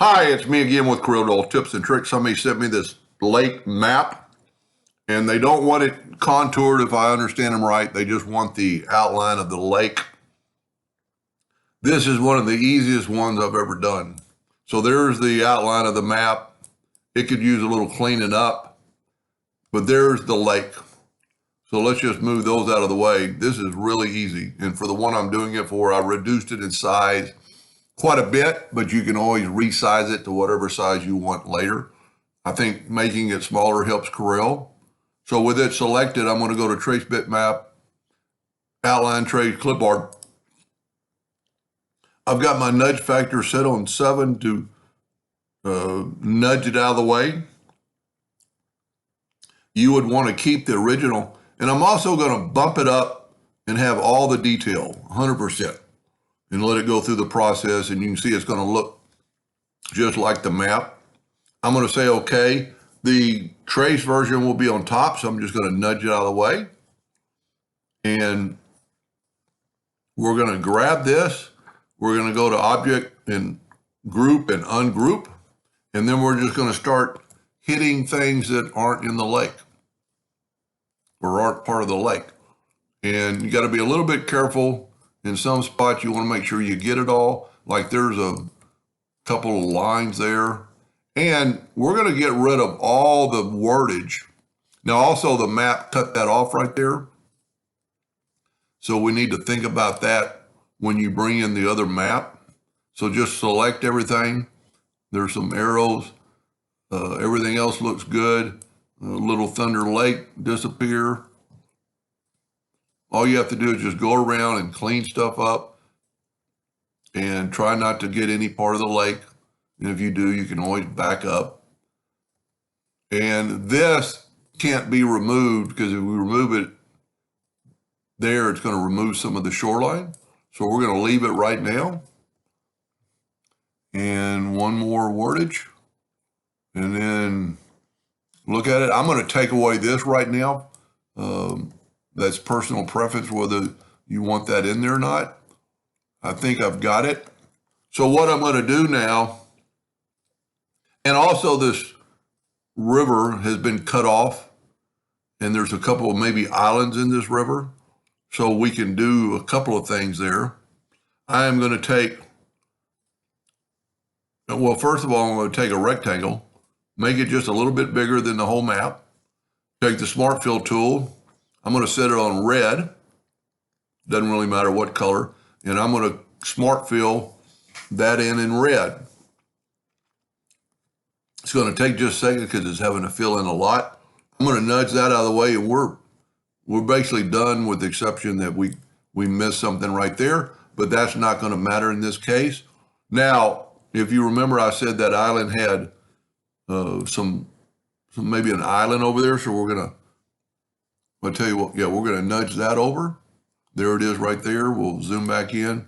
Hi, it's me again with CorelDraw tips and tricks. Somebody sent me this lake map, and they don't want it contoured, if I understand them right. They just want the outline of the lake. This is one of the easiest ones I've ever done. So there's the outline of the map. It could use a little cleaning up, but there's the lake. So let's just move those out of the way. This is really easy. And for the one I'm doing it for, I reduced it in size quite a bit, but you can always resize it to whatever size you want later. I think making it smaller helps Corel. So with it selected, I'm going to go to Trace Bitmap, Outline Trace Clipboard. I've got my nudge factor set on 7 to nudge it out of the way. You would want to keep the original, and I'm also going to bump it up and have all the detail, 100%. And let it go through the process, and you can see it's going to look just like the map. I'm going to say okay. The trace version will be on top, so I'm just going to nudge it out of the way. And we're going to grab this. We're going to go to Object and Group and Ungroup. And then we're just going to start hitting things that aren't in the lake or aren't part of the lake. And you got to be a little bit careful. In some spots, you want to make sure you get it all. Like there's a couple of lines there. And we're going to get rid of all the wordage. Now, also the map cut that off right there. So we need to think about that when you bring in the other map. So just select everything. There's some arrows. Everything else looks good. Little Thunder Lake disappear. All you have to do is just go around and clean stuff up and try not to get any part of the lake. And if you do, you can always back up. And this can't be removed because if we remove it there, it's going to remove some of the shoreline. So we're going to leave it right now. And one more wordage. And then look at it. I'm going to take away this right now. That's personal preference, whether you want that in there or not. I think I've got it. So what I'm going to do now, and also this river has been cut off, and there's a couple of maybe islands in this river, so we can do a couple of things there. I am going to take, well, first of all, I'm going to take a rectangle, make it just a little bit bigger than the whole map, take the Smart Fill tool. I'm going to set it on red. Doesn't really matter what color. And I'm going to Smart Fill that in red. It's going to take just a second because it's having to fill in a lot. I'm going to nudge that out of the way, and we're basically done, with the exception that we missed something right there, but that's not going to matter in this case. Now, if you remember, I said that island had some maybe an island over there, so we're going to, I'll tell you what, yeah, we're going to nudge that over. There it is right there. We'll zoom back in.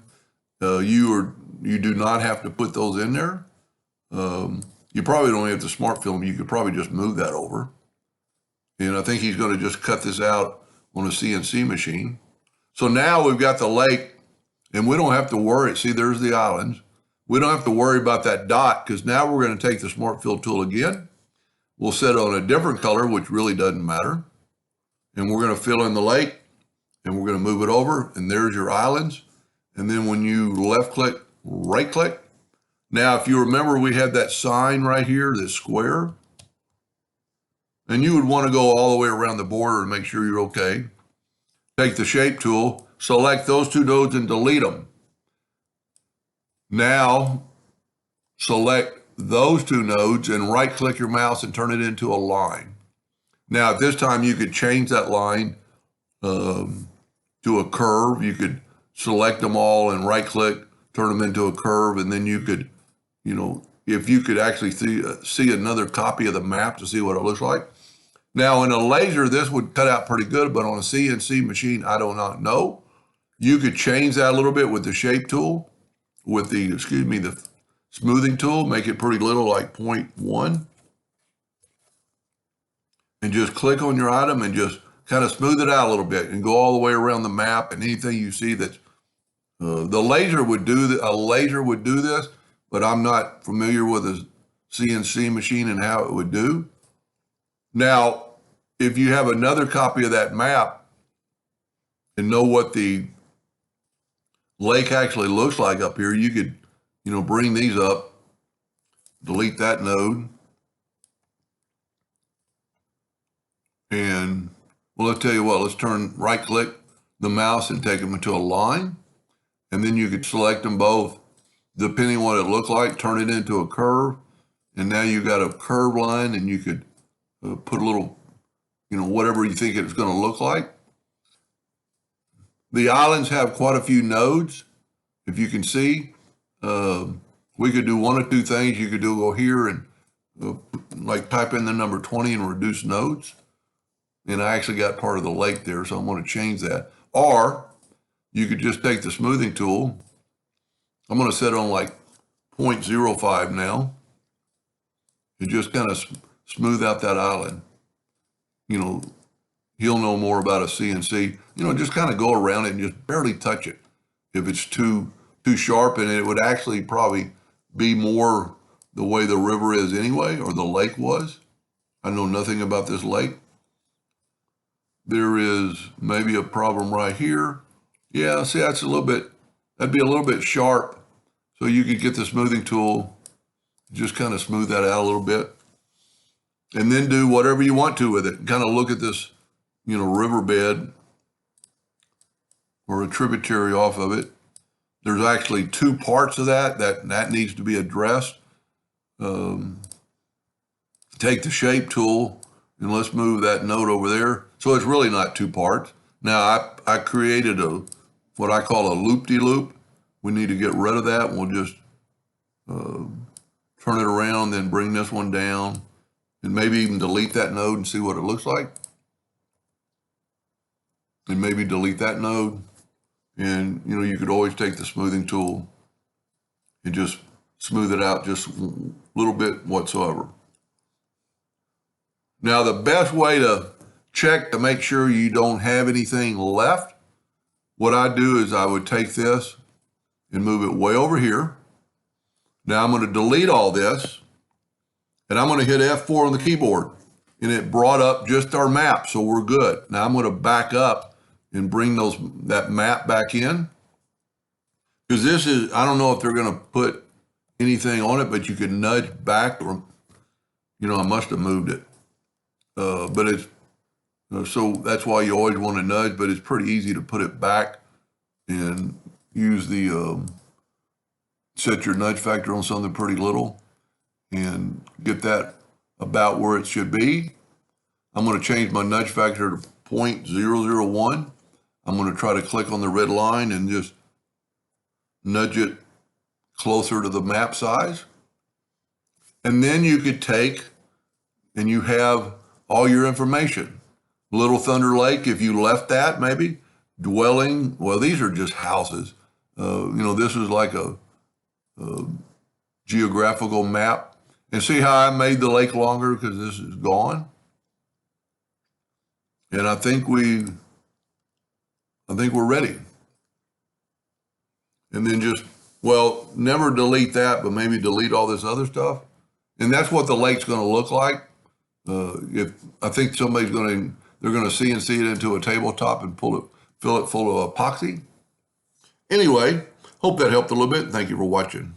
You do not have to put those in there. You probably don't have to Smart Fill them. You could probably just move that over. And I think he's going to just cut this out on a CNC machine. So now we've got the lake, and we don't have to worry. See, there's the islands. We don't have to worry about that dot, because now we're going to take the Smart Fill tool again. We'll set it on a different color, which really doesn't matter. And we're going to fill in the lake, and we're going to move it over, and there's your islands. And then when you left click, right click. Now, if you remember, we had that sign right here, this square. And you would want to go all the way around the border and make sure you're okay. Take the shape tool, select those two nodes and delete them. Now, select those two nodes and right click your mouse and turn it into a line. Now, at this time, you could change that line to a curve. You could select them all and right click, turn them into a curve, and then you could, if you could actually see another copy of the map to see what it looks like. Now, in a laser, this would cut out pretty good, but on a CNC machine, I do not know. You could change that a little bit with the shape tool, with the smoothing tool, make it pretty little, like 0.1. And just click on your item and just kind of smooth it out a little bit and go all the way around the map, and anything you see that the laser would do, a laser would do this, but I'm not familiar with a CNC machine and how it would do. Now, if you have another copy of that map and know what the lake actually looks like up here, you could, bring these up, delete that node, and well, let's tell you what, let's right click the mouse and take them into a line, and then you could select them both depending on what it looked like, turn it into a curve, and now you got a curve line, and you could put a little, whatever you think it's going to look like. The islands have quite a few nodes. If you can see, we could do one or two things. You could go here and like type in the number 20 and reduce nodes. And I actually got part of the lake there, so I'm going to change that. Or you could just take the smoothing tool. I'm going to set it on like 0.05 now. And just kind of smooth out that island. He'll know more about a CNC. Just kind of go around it and just barely touch it. If it's too sharp, and it would actually probably be more the way the river is anyway, or the lake was. I know nothing about this lake. There is maybe a problem right here. Yeah, see, that'd be a little bit sharp. So you could get the smoothing tool, just kind of smooth that out a little bit, and then do whatever you want to with it. Kind of look at this, riverbed or a tributary off of it. There's actually two parts of that needs to be addressed. Take the shape tool and let's move that node over there. So it's really not two parts. Now I created what I call a loop-de-loop. We need to get rid of that. We'll just turn it around, then bring this one down, and maybe even delete that node and see what it looks like. And maybe delete that node. And, you could always take the smoothing tool and just smooth it out just a little bit whatsoever. Now, the best way to check to make sure you don't have anything left, what I do is I would take this and move it way over here. Now I'm going to delete all this, and I'm going to hit F4 on the keyboard, and it brought up just our map, so we're good. Now I'm going to back up and bring that map back in, because this is, I don't know if they're going to put anything on it, but you can nudge back, or, I must have moved it. But it's, so that's why you always want to nudge, but it's pretty easy to put it back and use the, set your nudge factor on something pretty little and get that about where it should be. I'm going to change my nudge factor to 0.001. I'm going to try to click on the red line and just nudge it closer to the map size. And then you could take, and you have all your information. Little Thunder Lake, if you left that, maybe. Dwelling, well, these are just houses. This is like a geographical map. And see how I made the lake longer because this is gone? And I think we're ready. And then just, well, never delete that, but maybe delete all this other stuff. And that's what the lake's going to look like. If I think they're going to CNC it into a tabletop and fill it full of epoxy. Anyway, hope that helped a little bit. Thank you for watching.